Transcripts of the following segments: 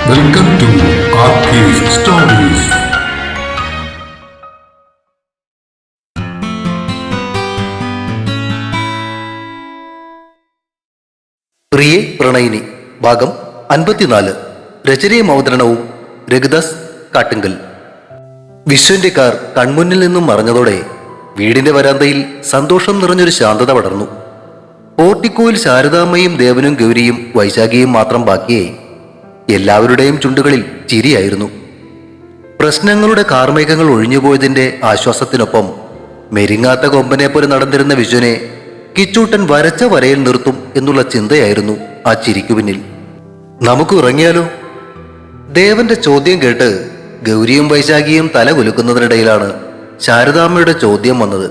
Welcome to Arcade Stories. പ്രിയേ പ്രണയിനി ഭാഗം 54. രചനയും അവതരണവും രഘുദാസ് കാട്ടുങ്കൽ. വിശ്വന്റെ കാർ കൺമുന്നിൽ നിന്നും മറഞ്ഞതോടെ വീടിന്റെ വരാന്തയിൽ സന്തോഷം നിറഞ്ഞൊരു ശാന്തത പടർന്നു. പോർട്ടിക്കോയിൽ ശാരദാമ്മയും ദേവനും ഗൗരിയും വൈശാഖിയും മാത്രം ബാക്കിയായി. എല്ലാവരുടെയും ചുണ്ടുകളിൽ ചിരിയായിരുന്നു. പ്രശ്നങ്ങളുടെ കാർമേഘങ്ങൾ ഒഴിഞ്ഞുപോയതിന്റെ ആശ്വാസത്തിനൊപ്പം മെരിങ്ങാത്ത കൊമ്പനെ പോലെ നടന്നിരുന്ന വിശ്വനെ കിച്ചൂട്ടൻ വരച്ച വരയിൽ നിർത്തും എന്നുള്ള ചിന്തയായിരുന്നു ആ ചിരിക്കു പിന്നിൽ. നമുക്ക് ഇറങ്ങിയാലോ? ദേവന്റെ ചോദ്യം കേട്ട് ഗൗരിയും വൈശാഖിയും തല കുലുക്കുന്നതിനിടയിലാണ് ശാരദാമ്മയുടെ ചോദ്യം വന്നത്.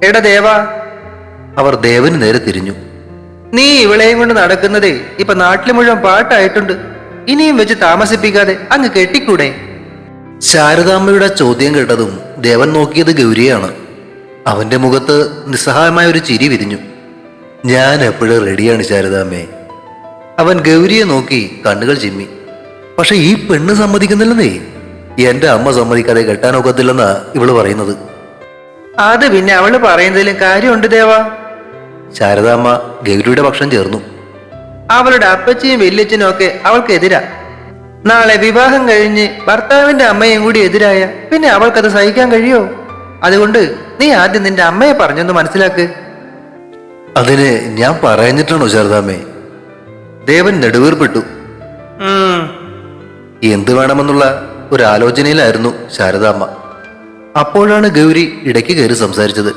എടാ ദേവാ, അവർ ദേവന് നേരെ തിരിഞ്ഞു. നീ ഇവളെയും കൊണ്ട് നടക്കുന്നതേ ഇപ്പൊ നാട്ടിൽ മുഴുവൻ പാട്ടായിട്ടുണ്ട്. ഇനിയും വെച്ച് താമസിപ്പിക്കാതെ അങ്ങ് കെട്ടിക്കൂടെ? ശാരദാമ്മയുടെ ചോദ്യം കേട്ടതും ദേവൻ നോക്കിയത് ഗൗരിയാണ്. അവന്റെ മുഖത്ത് നിസ്സഹായമായ ഒരു ചിരി വിരിഞ്ഞു. ഞാൻ എപ്പോഴും റെഡിയാണ് ശാരദാമ്മേ. അവൻ ഗൗരിയെ നോക്കി കണ്ണുകൾ ചിമ്മി. പക്ഷെ ഈ പെണ്ണ് സമ്മതിക്കുന്നില്ലെന്നേ. എന്റെ അമ്മ സമ്മതിക്കാതെ കെട്ടാനൊക്കത്തില്ലെന്നാ ഇവള് പറയുന്നത്. അത് പിന്നെ അവള് പറയുന്നതിലും കാര്യമുണ്ട് ദേവാ. ശാരദാമ്മ ഗൗരിയുടെ പക്ഷം ചേർന്നു. അവളുടെ അപ്പച്ചിയും വല്യച്ഛനും ഒക്കെ അവൾക്ക് എതിരാ. നാളെ വിവാഹം കഴിഞ്ഞ് ഭർത്താവിന്റെ അമ്മയും കൂടി എതിരായ പിന്നെ അവൾക്കത് സഹിക്കാൻ കഴിയോ? അതുകൊണ്ട് നീ ആദ്യം നിന്റെ അമ്മയെ പറഞ്ഞൊന്ന് മനസ്സിലാക്ക്. അതിന് ഞാൻ പറഞ്ഞിട്ടാണോ ശാരദാമ്മേ? ദേവൻ നെടുവീർപ്പെട്ടു. എന്ത് വേണമെന്നുള്ള ഒരു ആലോചനയിലായിരുന്നു ശാരദാമ്മ. അപ്പോഴാണ് ഗൗരി ഇടയ്ക്ക് കയറി സംസാരിച്ചത്.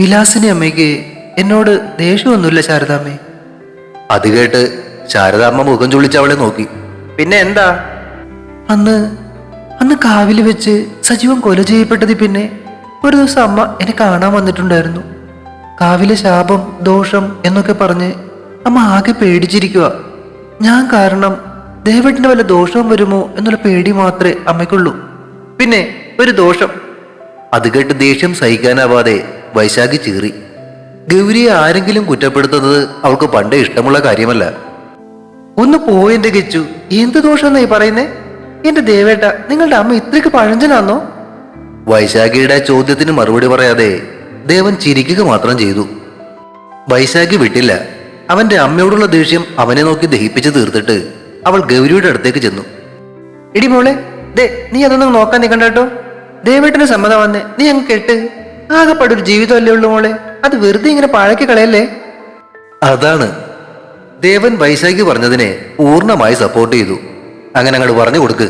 വിലാസിനി അമ്മയ്ക്ക് എന്നോട് ദേഷ്യമൊന്നുമില്ല ശാരദാമ്മേ. അത് കേട്ട് ശാരദാമ്മ മുഖം ചുളിച്ച് അവളെ നോക്കി. പിന്നെ എന്താ? അന്ന് കാവില് വെച്ച് സജീവൻ കൊല ചെയ്യപ്പെട്ടത് പിന്നെ ഒരു ദിവസം അമ്മ എന്നെ കാണാൻ വന്നിട്ടുണ്ടായിരുന്നു. കാവിലെ ശാപം ദോഷം എന്നൊക്കെ പറഞ്ഞ് അമ്മ ആകെ പേടിച്ചിരിക്കുക. ഞാൻ കാരണം ദേവേട്ടന് വല്ല ദോഷവും വരുമോ എന്നുള്ള പേടി മാത്രമേ അമ്മയ്ക്കുള്ളൂ. പിന്നെ ഒരു ദോഷം. അത് കേട്ട് ദേഷ്യം സഹിക്കാനാവാതെ വൈശാഖി ചീറി. ഗൗരിയെ ആരെങ്കിലും കുറ്റപ്പെടുത്തുന്നത് അവൾക്ക് പണ്ടേ ഇഷ്ടമുള്ള കാര്യമല്ല. ഒന്ന് പോയെന്റെ കിച്ചു, എന്ത് ദോഷം എന്നായി പറയുന്നേ? എന്റെ ദേവേട്ട, നിങ്ങളുടെ അമ്മ ഇത്രയ്ക്ക് പഴഞ്ചനാന്നോ? വൈശാഖിയുടെ ചോദ്യത്തിന് മറുപടി പറയാതെ ദേവൻ ചിരിക്കുക മാത്രം ചെയ്തു. വൈശാഖി വിട്ടില്ല. അവന്റെ അമ്മയോടുള്ള ദേഷ്യം അവനെ നോക്കി ദഹിപ്പിച്ച് തീർത്തിട്ട് അവൾ ഗൗരിയുടെ അടുത്തേക്ക് ചെന്നു. എടി മോളെ, നീ അതൊന്നും നോക്കാൻ നിൽക്കണ്ടോ. ദേവേട്ടന് സമ്മതം വന്നേ, നീ അങ്ങ് കേട്ട്. ആകെപ്പാടൊരു ജീവിതമല്ലേ ഉള്ളൂ മോളെ, അത് വെറുതെ ഇങ്ങനെ പാഴക്കി കളയല്ലേ. അതാണ്. ദേവൻ വൈശാഖി പറഞ്ഞതിനെ പൂർണ്ണമായി സപ്പോർട്ട് ചെയ്തു. അങ്ങനെ അങ്ങോട്ട് പറഞ്ഞു കൊടുക്ക്.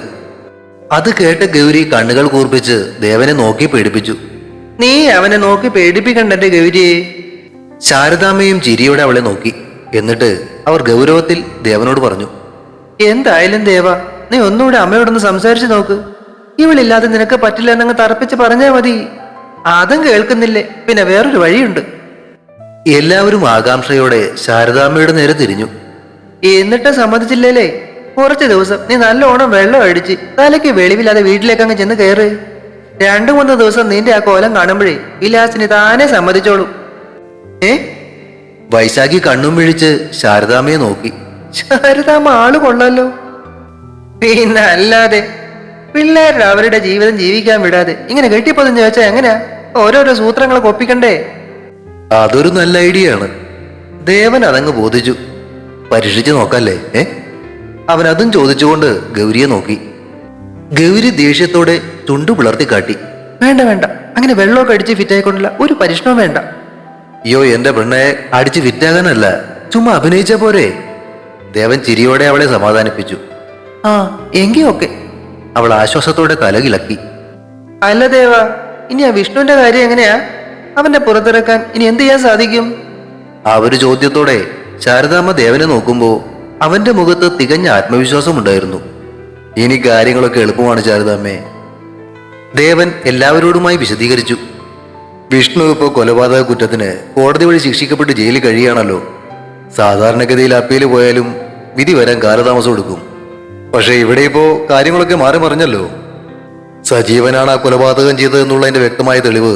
അത് കേട്ട് ഗൗരി കണ്ണുകൾ കൂർപ്പിച്ച് ദേവനെ നോക്കി പേടിപ്പിച്ചു. നീ അവനെ നോക്കി പേടിപ്പിക്കണ്ടെ ഗൗരിയെ. ശാരദാമ്മയും ചിരിയോടെ അവളെ നോക്കി. എന്നിട്ട് അവർ ഗൗരവത്തിൽ ദേവനോട് പറഞ്ഞു. എന്തായാലും ദേവ, നീ ഒന്നുകൂടെ അമ്മയോടൊന്ന് സംസാരിച്ചു നോക്ക്. ഇവളില്ലാതെ നിനക്ക് പറ്റില്ല എന്നങ്ങ് തറപ്പിച്ച് പറഞ്ഞാൽ മതി. അതും കേൾക്കുന്നില്ലേ, പിന്നെ വേറൊരു വഴിയുണ്ട്. എല്ലാവരും ആകാംക്ഷയോടെ ശാരദാമ്മയുടെ നേരെ തിരിഞ്ഞു. എന്നിട്ട് സമ്മതിച്ചില്ലേലേ, കുറച്ച് ദിവസം നീ നല്ലോണം വെള്ളം അടിച്ച് തലയ്ക്ക് വെളിവില്ലാതെ വീട്ടിലേക്ക് അങ്ങ് ചെന്ന് കയറ്. 2-3 ദിവസം നിന്റെ ആ കോലം കാണുമ്പോഴേ വിലാസിനി താനെ സമ്മതിച്ചോളൂ. വൈശാഖി കണ്ണും വിഴിച്ച് ശാരദാമ്മയെ നോക്കി. ശാരദാമ്മ ആള് കൊള്ളാലോ. പിന്നെ അല്ലാതെ പിള്ളേരുടെ അവരുടെ ജീവിതം ജീവിക്കാൻ വിടാതെ ഇങ്ങനെ കെട്ടിപ്പൊതിഞ്ഞ് വെച്ചാൽ എങ്ങനെയാ? ഓരോരോ സൂത്രങ്ങളൊക്കെ ഒപ്പിക്കണ്ടേ? അതൊരു നല്ല ഐഡിയ ആണ്. ദേവൻ അതങ്ങ് ബോധിച്ചു. പരീക്ഷിച്ച് നോക്കല്ലേ? അവൻ അതും ചോദിച്ചുകൊണ്ട് ഗൗരിയെ നോക്കി. ഗൗരി ദേഷ്യത്തോടെ ചുണ്ടു പിളർത്തി കാട്ടി. വേണ്ട വേണ്ട, അങ്ങനെ വെള്ളമൊക്കെ അടിച്ച് ഫിറ്റായിക്കൊണ്ടില്ല ഒരു പരീക്ഷണവും വേണ്ട. അയ്യോ, എന്റെ പെണ്ണെ അടിച്ച് ഫിറ്റാകാനല്ല, ചുമ്മാ അഭിനയിച്ച പോരെ. ദേവൻ ചിരിയോടെ അവളെ സമാധാനിപ്പിച്ചു. ആ എങ്കി ഓക്കെ. അവൾ ആശ്വാസത്തോടെ തലകിളക്കി. അല്ല ദേവ, ഇനി ആ വിഷ്ണുവിന്റെ കാര്യം എങ്ങനെയാ? അവന്റെ പുറത്തിറക്കാൻ ഇനി എന്ത് ചെയ്യാൻ സാധിക്കും? ആ ഒരു ചോദ്യത്തോടെ ശാരദാമ്മ ദേവനെ നോക്കുമ്പോ അവന്റെ മുഖത്ത് തികഞ്ഞ ആത്മവിശ്വാസം ഉണ്ടായിരുന്നു. ഇനി കാര്യങ്ങളൊക്കെ എളുപ്പമാണ് ശാരദാമ്മേ. ദേവൻ എല്ലാവരോടുമായി വിശദീകരിച്ചു. വിഷ്ണു ഇപ്പോൾ കൊലപാതക കുറ്റത്തിന് കോടതി വഴി ശിക്ഷിക്കപ്പെട്ട് ജയിലിൽ കഴിയുകയാണല്ലോ. സാധാരണഗതിയിൽ അപ്പീൽ പോയാലും വിധി വരാൻ കാലതാമസം എടുക്കും. പക്ഷെ ഇവിടെ ഇപ്പോ കാര്യങ്ങളൊക്കെ മാറി മറിഞ്ഞല്ലോ. സജീവനാണ് ആ കൊലപാതകം ചെയ്തതെന്നുള്ളതിന്റെ വ്യക്തമായ തെളിവ്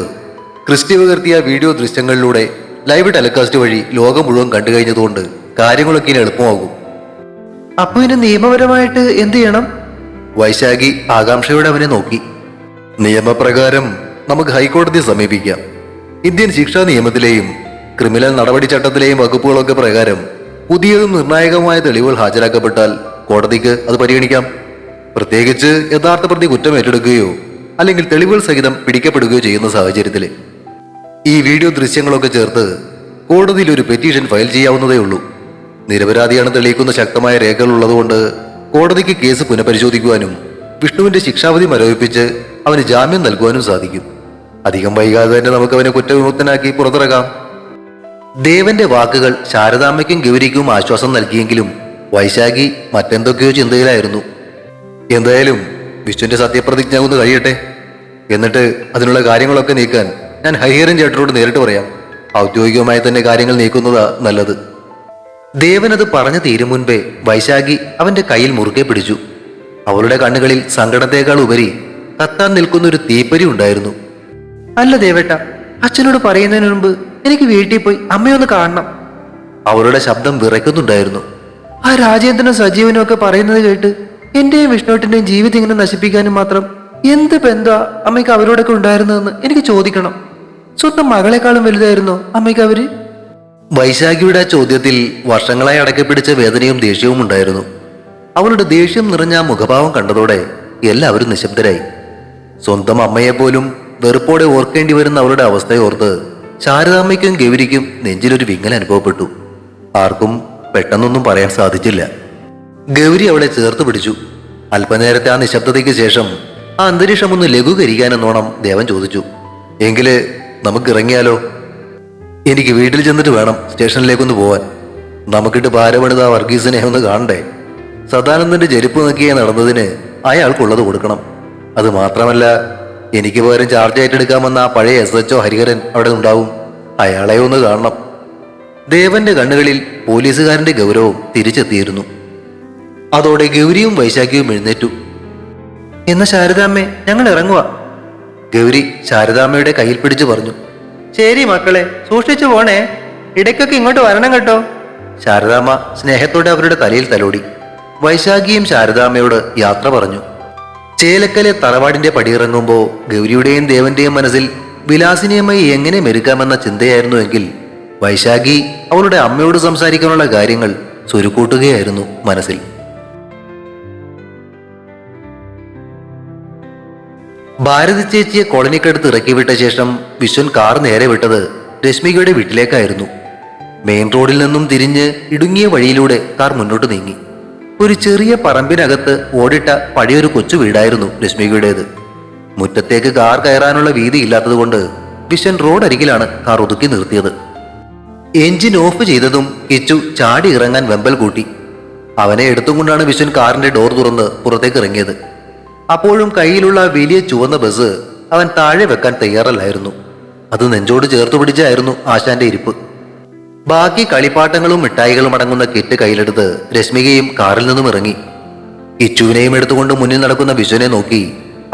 ക്രിസ്റ്റി പകർത്തിയ വീഡിയോ ദൃശ്യങ്ങളിലൂടെ ലൈവ് ടെലികാസ്റ്റ് വഴി ലോകം മുഴുവൻ കണ്ടു കഴിഞ്ഞതുകൊണ്ട് കാര്യങ്ങളൊക്കെ ഇനി എളുപ്പമാകും. അപ്പൊ ഇനി നിയമപരമായിട്ട് എന്ത് ചെയ്യണം? വൈശാഖി ആകാംക്ഷയോടെ അവനെ നോക്കി. നിയമപ്രകാരം നമുക്ക് ഹൈക്കോടതിയെ സമീപിക്കാം. ഇന്ത്യൻ ശിക്ഷാ നിയമത്തിലെയും ക്രിമിനൽ നടപടിച്ചട്ടത്തിലെയും വകുപ്പുകളൊക്കെ പ്രകാരം പുതിയതും നിർണായകമായ തെളിവുകൾ ഹാജരാക്കപ്പെട്ടാൽ കോടതിക്ക് അത് പരിഗണിക്കാം. പ്രത്യേകിച്ച് യഥാർത്ഥ പ്രതി കുറ്റം ഏറ്റെടുക്കുകയോ അല്ലെങ്കിൽ തെളിവുകൾ സഹിതം പിടിക്കപ്പെടുകയോ ചെയ്യുന്ന സാഹചര്യത്തിൽ ഈ വീഡിയോ ദൃശ്യങ്ങളൊക്കെ ചേർത്ത് കോടതിയിൽ ഒരു പെറ്റീഷൻ ഫയൽ ചെയ്യാവുന്നതേ ഉള്ളൂ. നിരപരാധിയാണ് തെളിയിക്കുന്ന ശക്തമായ രേഖകൾ ഉള്ളതുകൊണ്ട് കോടതിക്ക് കേസ് പുനഃപരിശോധിക്കുവാനും വിഷ്ണുവിന്റെ ശിക്ഷാവധി മരവിപ്പിച്ച് അവന് ജാമ്യം നൽകുവാനും സാധിക്കും. അധികം വൈകാതെ തന്നെ നമുക്ക് അവനെ കുറ്റവിമുക്തനാക്കി പുറത്തിറക്കാം. ദേവന്റെ വാക്കുകൾ ശാരദാമ്മയ്ക്കും ഗൗരിക്കും ആശ്വാസം നൽകിയെങ്കിലും വൈശാഖി മറ്റെന്തൊക്കെയോ ചിന്തയിലായിരുന്നു. എന്തായാലും വിഷ്ണുവിന്റെ സത്യപ്രതിജ്ഞ ഒന്ന് കഴിയട്ടെ. എന്നിട്ട് അതിനുള്ള കാര്യങ്ങളൊക്കെ നീക്കാൻ ഞാൻ ഹരിഹരൻ ചേട്ടനോട് നേരിട്ട് പറയാം. ഔദ്യോഗികമായി തന്നെ കാര്യങ്ങൾ നീക്കുന്നതാ നല്ലത്. ദേവനത് പറഞ്ഞു തീരും മുൻപേ വൈശാഖി അവന്റെ കയ്യിൽ മുറുകെ പിടിച്ചു. അവളുടെ കണ്ണുകളിൽ സങ്കടത്തേക്കാൾ ഉപരി കത്താൻ നിൽക്കുന്ന ഒരു തീപ്പരി ഉണ്ടായിരുന്നു. അല്ല ദേവേട്ട, അച്ഛനോട് പറയുന്നതിന് മുൻപ് എനിക്ക് വീട്ടിൽ പോയി അമ്മയൊന്ന് കാണണം. അവളുടെ ശബ്ദം വിറയ്ക്കുന്നുണ്ടായിരുന്നു. ആ രാജേന്ദ്രനും സജീവനും ഒക്കെ പറയുന്നത് കേട്ട് എന്റെയും വിഷ്ണുവേട്ടന്റെയും ജീവിതം ഇങ്ങനെ നശിപ്പിക്കാനും മാത്രം എന്ത് ബന്ധാ അമ്മയ്ക്ക് അവരോടൊക്കെ ഉണ്ടായിരുന്നതെന്ന് എനിക്ക് ചോദിക്കണം. സ്വന്തം മകളെക്കാളും വലുതായിരുന്നോ അമ്മയ്ക്ക് അവര്? വൈശാഖിയുടെ ആ ചോദ്യത്തിൽ വർഷങ്ങളായി അടക്കിപ്പിടിച്ച വേദനയും ദേഷ്യവും ഉണ്ടായിരുന്നു. അവളുടെ ദേഷ്യം നിറഞ്ഞ ആ മുഖഭാവം കണ്ടതോടെ എല്ലാവരും നിശബ്ദരായി. സ്വന്തം അമ്മയെപ്പോലും വെറുപ്പോടെ ഓർക്കേണ്ടി വരുന്ന അവളുടെ അവസ്ഥയോർത്ത് ശാരദാമ്മയ്ക്കും ഗൗരിക്കും നെഞ്ചിലൊരു വിങ്ങൽ അനുഭവപ്പെട്ടു. ആർക്കും പെട്ടെന്നൊന്നും പറയാൻ സാധിച്ചില്ല. ഗൗരി അവളെ ചേർത്ത് പിടിച്ചു. അല്പനേരത്തെ ആ നിശബ്ദതയ്ക്ക് ശേഷം ആ അന്തരീക്ഷം ഒന്ന് ലഘൂകരിക്കാനെന്നോണം ദേവൻ ചോദിച്ചു, എങ്കില് നമുക്ക് ഇറങ്ങിയാലോ? എനിക്ക് വീട്ടിൽ ചെന്നിട്ട് വേണം സ്റ്റേഷനിലേക്കൊന്ന് പോവാൻ. നമുക്കിട്ട് ഭാരപണിത വർഗീസിനെ ഒന്ന് കാണണ്ടേ? സദാനന്ദന്റെ ചെരുപ്പ് നോക്കിയേ നടന്നതിന് അയാൾക്കുള്ളത് കൊടുക്കണം. അത് മാത്രമല്ല, എനിക്ക് പകരം ചാർജ് ഏറ്റെടുക്കാമെന്ന ആ പഴയ SHO ഹരിഹരൻ അവിടെ ഉണ്ടാവും. അയാളെ ഒന്ന് കാണണം. ദേവന്റെ കണ്ണുകളിൽ പോലീസുകാരന്റെ ഗൗരവം തിരിച്ചെത്തിയിരുന്നു. അതോടെ ഗൗരിയും വൈശാഖിയും എഴുന്നേറ്റു. എന്നാ ശാരദാമ്മേ, ഞങ്ങൾ ഇറങ്ങുക. ഗൗരി ശാരദാമ്മയുടെ കയ്യിൽ പിടിച്ചു പറഞ്ഞു. ശരി മക്കളെ, സൂക്ഷിച്ചു പോണേ. ഇടയ്ക്കൊക്കെ ഇങ്ങോട്ട് വരണം കേട്ടോ. ശാരദാമ്മ സ്നേഹത്തോടെ അവരുടെ തലയിൽ തലോടി. വൈശാഖിയും ശാരദാമ്മയോട് യാത്ര പറഞ്ഞു. ചേലക്കലെ തറവാടിന്റെ പടിയിറങ്ങുമ്പോൾ ഗൗരിയുടെയും ദേവന്റെയും മനസ്സിൽ വിലാസിനിയമ്മയെ എങ്ങനെ മെരുക്കാമെന്ന ചിന്തയായിരുന്നുവെങ്കിൽ വൈശാഖി അവളുടെ അമ്മയോട് സംസാരിക്കാനുള്ള കാര്യങ്ങൾ സ്വരുക്കൂട്ടുകയായിരുന്നു മനസ്സിൽ. ഭാരതി ചേച്ചിയെ കോളനിക്കടുത്ത് ഇറക്കിവിട്ട ശേഷം വിശ്വൻ കാർ നേരെ വിട്ടത് രശ്മികയുടെ വീട്ടിലേക്കായിരുന്നു. മെയിൻ റോഡിൽ നിന്നും തിരിഞ്ഞ് ഇടുങ്ങിയ വഴിയിലൂടെ കാർ മുന്നോട്ട് നീങ്ങി. ഒരു ചെറിയ പറമ്പിനകത്ത് ഓടിട്ട പഴയൊരു കൊച്ചു വീടായിരുന്നു രശ്മികയുടേത്. മുറ്റത്തേക്ക് കാർ കയറാനുള്ള വീതി ഇല്ലാത്തതുകൊണ്ട് വിശ്വൻ റോഡരികിലാണ് കാർ ഒതുക്കി നിർത്തിയത്. എഞ്ചിൻ ഓഫ് ചെയ്തതും കിച്ചു ചാടി ഇറങ്ങാൻ വെമ്പൽ കൂട്ടി. അവനെ എടുത്തുകൊണ്ടാണ് വിശ്വൻ കാറിന്റെ ഡോർ തുറന്ന് പുറത്തേക്ക് ഇറങ്ങിയത്. അപ്പോഴും കയ്യിലുള്ള വലിയ ചുവന്ന ബസ് അവൻ താഴെ വെക്കാൻ തയ്യാറല്ലായിരുന്നു. അത് നെഞ്ചോട് ചേർത്ത് പിടിച്ചായിരുന്നു ആശാന്റെ ഇരിപ്പ്. ബാക്കി കളിപ്പാട്ടങ്ങളും മിഠായികളും അടങ്ങുന്ന കിറ്റ് കയ്യിലെടുത്ത് രശ്മികയും കാറിൽ നിന്നും ഇറങ്ങി. കിച്ചുവിനെയും എടുത്തുകൊണ്ട് മുന്നിൽ നടക്കുന്ന വിശ്വനെ നോക്കി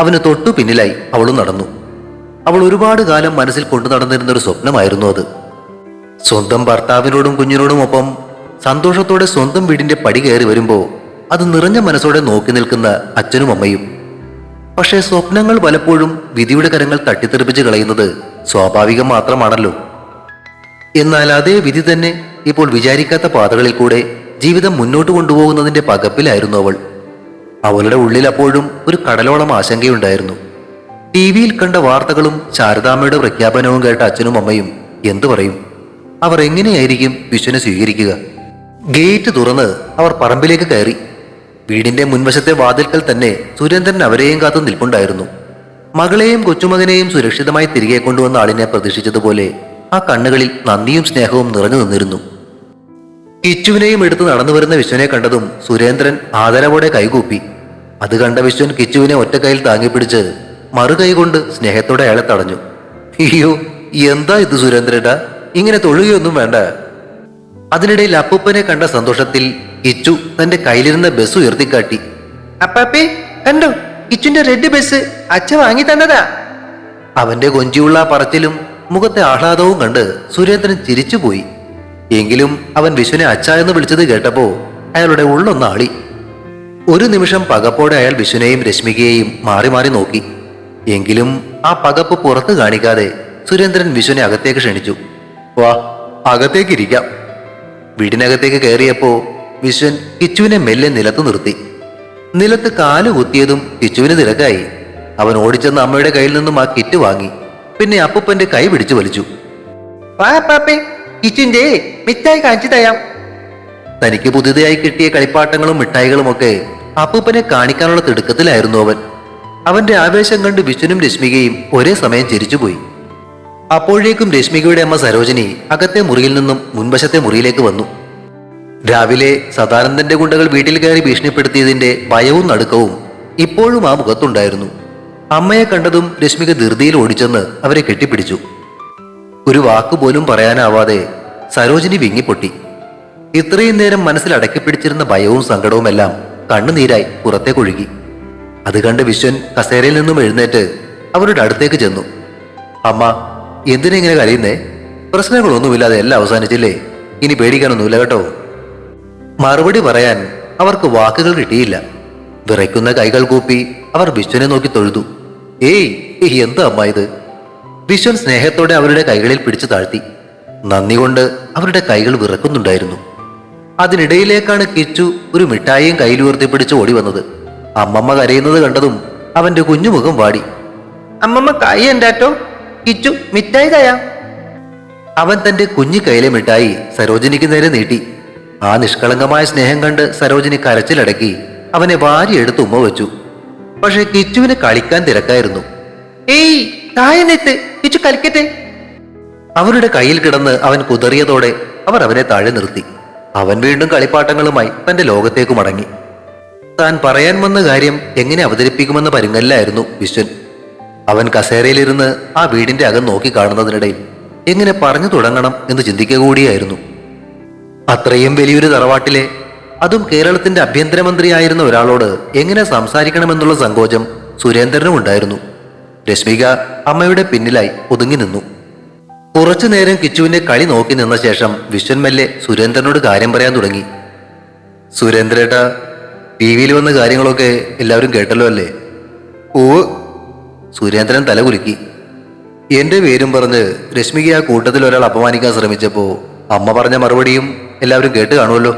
അവന് തൊട്ടു പിന്നിലായി അവളും നടന്നു. അവൾ ഒരുപാട് കാലം മനസ്സിൽ കൊണ്ടു നടന്നിരുന്ന ഒരു സ്വപ്നമായിരുന്നു അത്. സ്വന്തം ഭർത്താവിനോടും കുഞ്ഞിനോടും ഒപ്പം സന്തോഷത്തോടെ സ്വന്തം വീടിന്റെ പടി കയറി വരുമ്പോൾ അത് നിറഞ്ഞ മനസ്സോടെ നോക്കി നിൽക്കുന്ന അച്ഛനും അമ്മയും. പക്ഷേ സ്വപ്നങ്ങൾ പലപ്പോഴും വിധിയുടെ കരങ്ങൾ തട്ടിത്തെറിപ്പിച്ച് കളയുന്നത് സ്വാഭാവികം മാത്രമാണല്ലോ. എന്നാൽ അതേ വിധി തന്നെ ഇപ്പോൾ വിചാരിക്കാത്ത പാതകളിൽ കൂടെ ജീവിതം മുന്നോട്ട് കൊണ്ടുപോകുന്നതിന്റെ പകപ്പിലായിരുന്നു അവൾ. അവളുടെ ഉള്ളിൽ അപ്പോഴും ഒരു കടലോളം ആശങ്കയുണ്ടായിരുന്നു. TV-യിൽ കണ്ട വാർത്തകളും ശാരദാമ്മയുടെ പ്രഖ്യാപനവും കേട്ട അച്ഛനും അമ്മയും എന്തു പറയും? അവർ എങ്ങനെയായിരിക്കും വിശ്വനെ സ്വീകരിക്കുക? ഗേറ്റ് തുറന്ന് അവർ പറമ്പിലേക്ക് കയറി. വീടിന്റെ മുൻവശത്തെ വാതിൽക്കൽ തന്നെ സുരേന്ദ്രൻ അവരെയും കാത്തു നിൽപ്പുണ്ടായിരുന്നു. മകളെയും കൊച്ചുമകനെയും സുരക്ഷിതമായി തിരികെ കൊണ്ടുവന്ന ആളിനെ പ്രതീക്ഷിച്ചതുപോലെ ആ കണ്ണുകളിൽ നന്ദിയും സ്നേഹവും നിറഞ്ഞു നിന്നിരുന്നു. കിച്ചുവിനെയും എടുത്ത് നടന്നു വരുന്ന വിശ്വനെ കണ്ടതും സുരേന്ദ്രൻ ആദരവോടെ കൈകൂപ്പി. അത് കണ്ട വിശ്വൻ കിച്ചുവിനെ ഒറ്റക്കൈയിൽ താങ്ങിപ്പിടിച്ച് മറുകൈ കൊണ്ട് സ്നേഹത്തോടെ അയാളെ തടഞ്ഞു. അയ്യോ, എന്താ ഇത് സുരേന്ദ്രേട്ടാ, ഇങ്ങനെ തൊഴുകയൊന്നും വേണ്ട. അതിനിടയിൽ അപ്പൂപ്പനെ കണ്ട സന്തോഷത്തിൽ കിച്ചു തന്റെ കയ്യിലിരുന്ന ബസ് ഉയർത്തിക്കാട്ടി. അപ്പാപ്പേ, കണ്ടോ, കിച്ചുന്റെ റെഡ് ബസ് അച്ഛ വാങ്ങി തന്നതാ. അവന്റെ കൊഞ്ചിയുള്ള പറച്ചിലും മുഖത്തെ ആഹ്ലാദവും കണ്ട് സുരേന്ദ്രൻ ചിരിച്ചുപോയി. എങ്കിലും അവൻ വിശ്വനെ അച്ഛ എന്ന് വിളിച്ചത് കേട്ടപ്പോ അയാളുടെ ഉള്ളൊന്നാളി. ഒരു നിമിഷം പകപ്പോടെ അയാൾ വിശ്വനെയും രശ്മികയെയും മാറി മാറി നോക്കി. എങ്കിലും ആ പകപ്പ് പുറത്തു കാണിക്കാതെ സുരേന്ദ്രൻ വിശ്വനെ അകത്തേക്ക് ക്ഷണിച്ചു. വാ, അകത്തേക്ക് ഇരിക്കാം. വീടിനകത്തേക്ക് കയറിയപ്പോ വിശ്വൻ കിച്ചുവിനെ മെല്ലെ നിലത്ത് നിർത്തി. നിലത്ത് കാല് കുത്തിയതും കിച്ചുവിന് തിരക്കായി. അവൻ ഓടിച്ചെന്ന് അമ്മയുടെ കയ്യിൽ നിന്നും ആ കിറ്റ് വാങ്ങി. പിന്നെ അപ്പൂപ്പന്റെ കൈ പിടിച്ചു വലിച്ചു. വാ പാപ്പേ, കിച്ചുന്റെ മിഠായി കാണിച്ചു തരാം. തനിക്ക് പുതിയതായി കിട്ടിയ കളിപ്പാട്ടങ്ങളും മിഠായികളും ഒക്കെ അപ്പൂപ്പനെ കാണിക്കാനുള്ള തിടുക്കത്തിലായിരുന്നു അവൻ. അവന്റെ ആവേശം കണ്ട് വിശ്വനും രശ്മികയും ഒരേ സമയം ചിരിച്ചുപോയി. അപ്പോഴേക്കും രശ്മികയുടെ അമ്മ സരോജിനി അകത്തെ മുറിയിൽ നിന്നും മുൻവശത്തെ മുറിയിലേക്ക് വന്നു. രാവിലെ സദാനന്ദന്റെ ഗുണ്ടകൾ വീട്ടിൽ കയറി ഭീഷണിപ്പെടുത്തിയതിന്റെ ഭയവും നടുക്കവും ഇപ്പോഴും ആ മുഖത്തുണ്ടായിരുന്നു. അമ്മയെ കണ്ടതും രശ്മിക ധൃതിയിൽ ഓടിച്ചെന്ന് അവരെ കെട്ടിപ്പിടിച്ചു. ഒരു വാക്കുപോലും പറയാനാവാതെ സരോജിനി വിങ്ങിപ്പൊട്ടി. ഇത്രയും നേരം മനസ്സിൽ അടക്കിപ്പിടിച്ചിരുന്ന ഭയവും സങ്കടവുമെല്ലാം കണ്ണുനീരായി പുറത്തേക്കൊഴുകി. അത് കണ്ട് വിശ്വൻ കസേരയിൽ നിന്നും എഴുന്നേറ്റ് അവരുടെ അടുത്തേക്ക് ചെന്നു. അമ്മ, എന്തിനെങ്ങനെ കരയുന്നേ? പ്രശ്നങ്ങളൊന്നുമില്ലാതെ എല്ലാം അവസാനിച്ചില്ലേ? ഇനി പേടിക്കാനൊന്നുമില്ല കേട്ടോ. മറുപടി പറയാൻ അവർക്ക് വാക്കുകൾ കിട്ടിയില്ല. വിറയ്ക്കുന്ന കൈകൾ കൂപ്പി അവർ വിശ്വനെ നോക്കി തൊഴുതു. ഏയ്, എന്താ അമ്മ ഇത്? വിശ്വൻ സ്നേഹത്തോടെ അവരുടെ കൈകളിൽ പിടിച്ചു താഴ്ത്തി. നന്ദി കൊണ്ട് അവരുടെ കൈകൾ വിറക്കുന്നുണ്ടായിരുന്നു. അതിനിടയിലേക്കാണ് കിച്ചു ഒരു മിഠായിയും കയ്യിൽ ഉയർത്തിപ്പിടിച്ച് ഓടി വന്നത്. അമ്മമ്മ കരയുന്നത് കണ്ടതും അവന്റെ കുഞ്ഞുമുഖം വാടി. അമ്മമ്മ കൈ എന്താട്ടോ? കിച്ചു മിഠായി തരാം. അവൻ തന്റെ കുഞ്ഞു കയ്യിലെ മിഠായി സരോജിനിക്ക് നേരെ നീട്ടി. ആ നിഷ്കളങ്കമായ സ്നേഹം കണ്ട് സരോജിനി കരച്ചിലടക്കി അവനെ വാരിയെടുത്ത് ഉമ്മ വെച്ചു. പക്ഷെ കിച്ചുവിന് കളിക്കാൻ തിരക്കായിരുന്നു. ഏയ്, താഴെ നെത്ത്, കിച്ചു കളിക്കട്ടെ. അവരുടെ കയ്യിൽ കിടന്ന് അവൻ കുതറിയതോടെ അവർ അവനെ താഴെ നിർത്തി. അവൻ വീണ്ടും കളിപ്പാട്ടങ്ങളുമായി തന്റെ ലോകത്തേക്ക് മടങ്ങി. താൻ പറയാൻ വന്ന കാര്യം എങ്ങനെ അവതരിപ്പിക്കുമെന്ന പരുങ്ങലിലായിരുന്നു വിശ്വൻ. അവൻ കസേരയിലിരുന്ന് ആ വീടിന്റെ അകം നോക്കി കാണുന്നതിനിടയിൽ എങ്ങനെ പറഞ്ഞു തുടങ്ങണം എന്ന് ചിന്തിക്കുക കൂടിയായിരുന്നു. അത്രയും വലിയൊരു തറവാട്ടിലെ, അതും കേരളത്തിന്റെ ആഭ്യന്തരമന്ത്രിയായിരുന്ന ഒരാളോട് എങ്ങനെ സംസാരിക്കണമെന്നുള്ള സങ്കോചം സുരേന്ദ്രനും ഉണ്ടായിരുന്നു. രശ്മിക അമ്മയുടെ പിന്നിലായി ഒതുങ്ങി നിന്നു. കുറച്ചു നേരം കിച്ചുവിന്റെ കളി നോക്കി നിന്ന ശേഷം വിശ്വൻ മെല്ലെ സുരേന്ദ്രനോട് കാര്യം പറയാൻ തുടങ്ങി. സുരേന്ദ്രേട്ടാ, ടി വിയിൽ വന്ന കാര്യങ്ങളൊക്കെ എല്ലാവരും കേട്ടല്ലോ അല്ലേ? ഓ, സുരേന്ദ്രൻ തലകുലുക്കി. എന്റെ പേരും പറഞ്ഞ് രശ്മിക ആ കൂട്ടത്തിൽ ഒരാൾ അപമാനിക്കാൻ ശ്രമിച്ചപ്പോ അമ്മ പറഞ്ഞ മറുപടിയും എല്ലാവരും കേട്ട് കാണുമല്ലോ.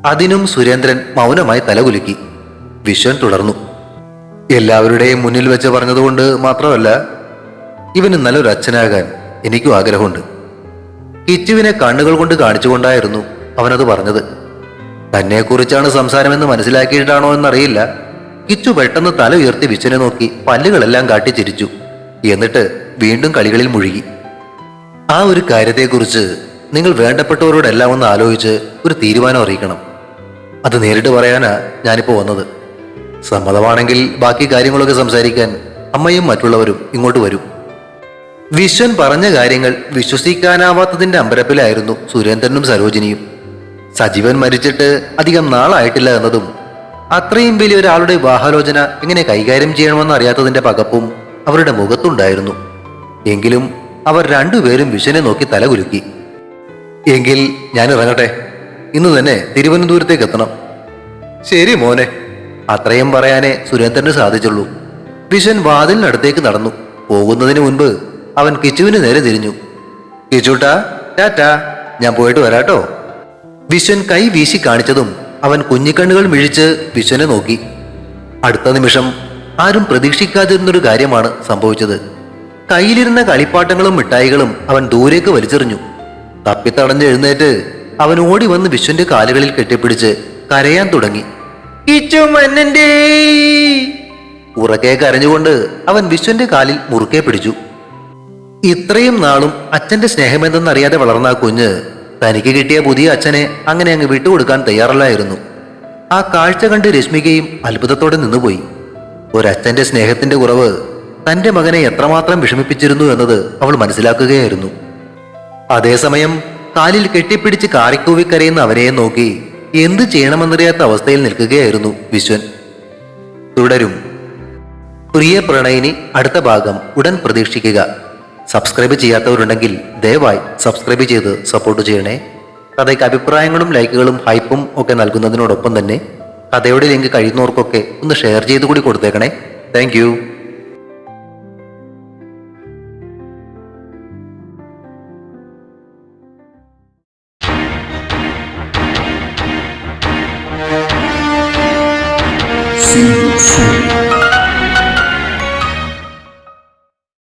അതിനും സുരേന്ദ്രൻ മൗനമായി തലകുലുക്കി. വിശ്വൻ തുടർന്നു. എല്ലാവരുടെയും മുന്നിൽ വെച്ച് പറഞ്ഞതുകൊണ്ട് മാത്രമല്ല, ഇവന് നല്ലൊരു അച്ഛനാകാൻ എനിക്കും ആഗ്രഹമുണ്ട്. കിച്ചുവിനെ കണ്ണുകൾ കൊണ്ട് കാണിച്ചുകൊണ്ടായിരുന്നു അവനത് പറഞ്ഞത്. തന്നെക്കുറിച്ചാണ് സംസാരമെന്ന് മനസ്സിലാക്കിയിട്ടാണോ എന്നറിയില്ല. കിച്ചു പെട്ടെന്ന് തല ഉയർത്തി വിശ്വനെ നോക്കി പല്ലുകളെല്ലാം കാട്ടി ചിരിച്ചു. എന്നിട്ട് വീണ്ടും കളികളിൽ മുഴുകി. ആ ഒരു കാര്യത്തെക്കുറിച്ച് നിങ്ങൾ വേണ്ടപ്പെട്ടവരോടെല്ലാം ഒന്ന് ആലോചിച്ച് ഒരു തീരുമാനം അറിയിക്കണം. അത് നേരിട്ട് പറയാനാ ഞാനിപ്പോ വന്നത്. സമ്മതമാണെങ്കിൽ ബാക്കി കാര്യങ്ങളൊക്കെ സംസാരിക്കാൻ അമ്മയും മറ്റുള്ളവരും ഇങ്ങോട്ട് വരും. വിശ്വൻ പറഞ്ഞ കാര്യങ്ങൾ വിശ്വസിക്കാനാവാത്തതിന്റെ അമ്പരപ്പിലായിരുന്നു സുരേന്ദ്രനും സരോജിനിയും. സജീവൻ മരിച്ചിട്ട് അധികം നാളായിട്ടില്ല എന്നതും അത്രയും വലിയ ഒരാളുടെ വിവാഹാലോചന എങ്ങനെ കൈകാര്യം ചെയ്യണമെന്ന് അറിയാത്തതിന്റെ പകപ്പും അവരുടെ മുഖത്തുണ്ടായിരുന്നു. എങ്കിലും അവർ രണ്ടുപേരും വിശ്വനെ നോക്കി തലകുലുക്കി. എങ്കിൽ ഞാൻ ഇറങ്ങട്ടെ, ഇന്ന് തന്നെ തിരുവനന്തപുരത്തേക്ക് എത്തണം. ശരി മോനെ, അത്രയും പറയാനേ സുരേന്ദ്രന് സാധിച്ചുള്ളൂ. വിശ്വൻ വാതിലിനടുത്തേക്ക് നടന്നു. പോകുന്നതിന് മുൻപ് അവൻ കിച്ചുവിന് നേരെ തിരിഞ്ഞു. കിച്ചൂട്ടാ, ടാറ്റാ, ഞാൻ പോയിട്ട് വരാട്ടോ. വിശ്വൻ കൈ വീശി കാണിച്ചതും അവൻ കുഞ്ഞിക്കണ്ണുകൾ മിഴിച്ച് വിശ്വനെ നോക്കി. അടുത്ത നിമിഷം ആരും പ്രതീക്ഷിക്കാതിരുന്നൊരു കാര്യമാണ് സംഭവിച്ചത്. കയ്യിലിരുന്ന കളിപ്പാട്ടങ്ങളും മിഠായികളും അവൻ ദൂരേക്ക് വലിച്ചെറിഞ്ഞു. തപ്പിത്തടഞ്ഞ് എഴുന്നേറ്റ് അവൻ ഓടി വന്ന് വിശ്വന്റെ കാലുകളിൽ കെട്ടിപ്പിടിച്ച് കരയാൻ തുടങ്ങി. കിച്ചു മന്നന്റെ. ഉറക്കെ കരഞ്ഞുകൊണ്ട് അവൻ വിശ്വന്റെ കാലിൽ മുറുക്കെ പിടിച്ചു. ഇത്രയും നാളും അച്ഛന്റെ സ്നേഹമെന്തെന്നറിയാതെ വളർന്ന ആ കുഞ്ഞ് തനിക്ക് കിട്ടിയ പുതിയ അച്ഛനെ അങ്ങനെ അങ്ങ് വിട്ടുകൊടുക്കാൻ തയ്യാറല്ലായിരുന്നു. ആ കാഴ്ച കണ്ട് രശ്മികയും അത്ഭുതത്തോടെ നിന്നുപോയി. ഒരച്ഛന്റെ സ്നേഹത്തിന്റെ കുറവ് തന്റെ മകനെ എത്രമാത്രം വിഷമിപ്പിച്ചിരുന്നു എന്നത് അവൾ മനസ്സിലാക്കുകയായിരുന്നു. അതേസമയം കാലിൽ കെട്ടിപ്പിടിച്ച് കാറിക്കൂവി കരയുന്ന അവനെ നോക്കി എന്ത് ചെയ്യണമെന്നറിയാത്ത അവസ്ഥയിൽ നിൽക്കുകയായിരുന്നു വിശ്വൻ. തുടരും. പ്രിയ പ്രണയിനി അടുത്ത ഭാഗം ഉടൻ പ്രതീക്ഷിക്കുക. സബ്സ്ക്രൈബ് ചെയ്യാത്തവരുണ്ടെങ്കിൽ ദയവായി സബ്സ്ക്രൈബ് ചെയ്ത് സപ്പോർട്ട് ചെയ്യണേ. കഥയ്ക്ക് അഭിപ്രായങ്ങളും ലൈക്കുകളും ഹൈപ്പും ഒക്കെ നൽകുന്നതിനോടൊപ്പം തന്നെ കഥയുടെ ലിങ്ക് കഴിയുന്നവർക്കൊക്കെ ഒന്ന് ഷെയർ ചെയ്ത് കൂടി കൊടുത്തേക്കണേ. Thank you. See you soon.